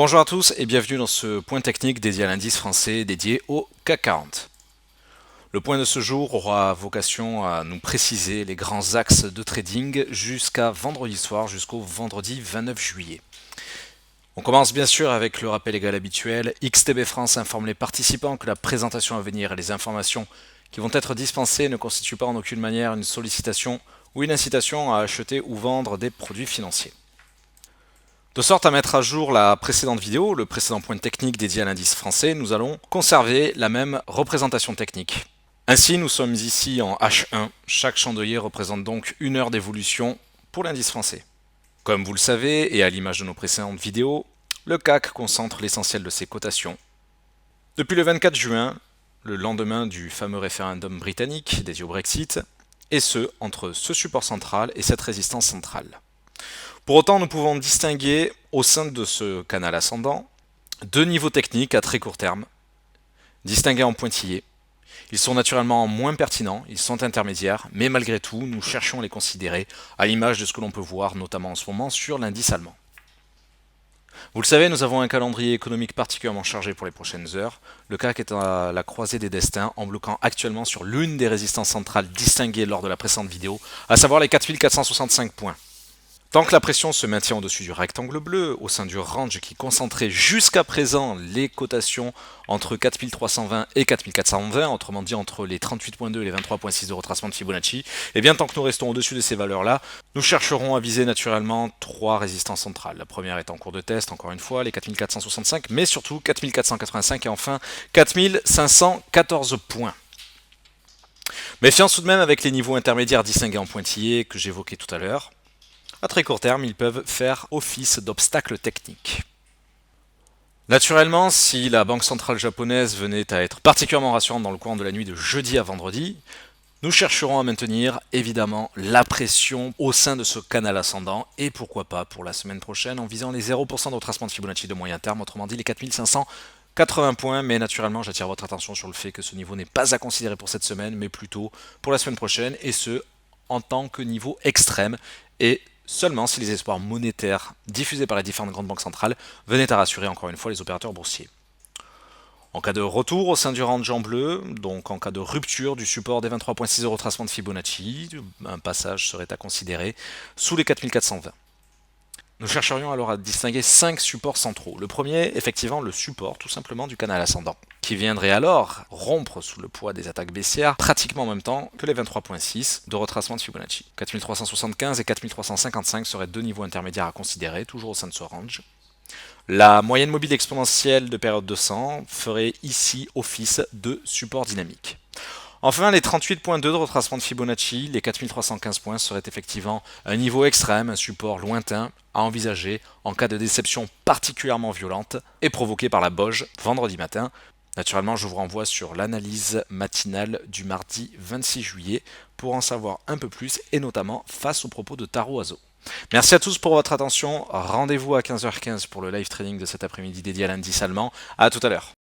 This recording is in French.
Bonjour à tous et bienvenue dans ce point technique dédié à l'indice français dédié au CAC 40. Le point de ce jour aura vocation à nous préciser les grands axes de trading jusqu'à vendredi soir, jusqu'au vendredi 29 juillet. On commence bien sûr avec le rappel égal habituel. XTB France informe les participants que la présentation à venir et les informations qui vont être dispensées ne constituent pas en aucune manière une sollicitation ou une incitation à acheter ou vendre des produits financiers. De sorte à mettre à jour la précédente vidéo, le précédent point technique dédié à l'indice français, nous allons conserver la même représentation technique. Ainsi, nous sommes ici en H1. Chaque chandelier représente donc une heure d'évolution pour l'indice français. Comme vous le savez, et à l'image de nos précédentes vidéos, le CAC concentre l'essentiel de ses cotations. Depuis le 24 juin, le lendemain du fameux référendum britannique dédié au Brexit, et ce, entre ce support central et cette résistance centrale. Pour autant, nous pouvons distinguer au sein de ce canal ascendant deux niveaux techniques à très court terme, distingués en pointillés. Ils sont naturellement moins pertinents, ils sont intermédiaires, mais malgré tout, nous cherchons à les considérer à l'image de ce que l'on peut voir notamment en ce moment sur l'indice allemand. Vous le savez, nous avons un calendrier économique particulièrement chargé pour les prochaines heures. Le CAC est à la croisée des destins en bloquant actuellement sur l'une des résistances centrales distinguées lors de la précédente vidéo, à savoir les 4465 points. Tant que la pression se maintient au-dessus du rectangle bleu, au sein du range qui concentrait jusqu'à présent les cotations entre 4320 et 4420, autrement dit entre les 38.2 et les 23.6 de retracement de Fibonacci, et bien tant que nous restons au-dessus de ces valeurs-là, nous chercherons à viser naturellement trois résistances centrales. La première est en cours de test, encore une fois, les 4465, mais surtout 4485 et enfin 4514 points. Méfiance tout de même avec les niveaux intermédiaires distingués en pointillés que j'évoquais tout à l'heure. À très court terme, ils peuvent faire office d'obstacles techniques. Naturellement, si la Banque centrale japonaise venait à être particulièrement rassurante dans le courant de la nuit de jeudi à vendredi, nous chercherons à maintenir évidemment la pression au sein de ce canal ascendant et pourquoi pas pour la semaine prochaine en visant les 0% de retracement de Fibonacci de moyen terme, autrement dit les 4580 points, mais naturellement j'attire votre attention sur le fait que ce niveau n'est pas à considérer pour cette semaine, mais plutôt pour la semaine prochaine, et ce en tant que niveau extrême, et seulement si les espoirs monétaires diffusés par les différentes grandes banques centrales venaient à rassurer encore une fois les opérateurs boursiers. En cas de retour au sein du range en bleu, donc en cas de rupture du support des 23.6 de retracement de Fibonacci, un passage serait à considérer sous les 4420. Nous chercherions alors à distinguer 5 supports centraux. Le premier, effectivement, le support tout simplement du canal ascendant, qui viendrait alors rompre sous le poids des attaques baissières pratiquement en même temps que les 23.6 de retracement de Fibonacci. 4375 et 4355 seraient deux niveaux intermédiaires à considérer, toujours au sein de ce range. La moyenne mobile exponentielle de période 200 ferait ici office de support dynamique. Enfin, les 38.2 de retracement de Fibonacci, les 4315 points seraient effectivement un niveau extrême, un support lointain à envisager en cas de déception particulièrement violente et provoquée par la Boge vendredi matin. Naturellement, je vous renvoie sur l'analyse matinale du mardi 26 juillet pour en savoir un peu plus et notamment face aux propos de Taro Aso. Merci à tous pour votre attention. Rendez-vous à 15h15 pour le live training de cet après-midi dédié à l'indice allemand. À tout à l'heure.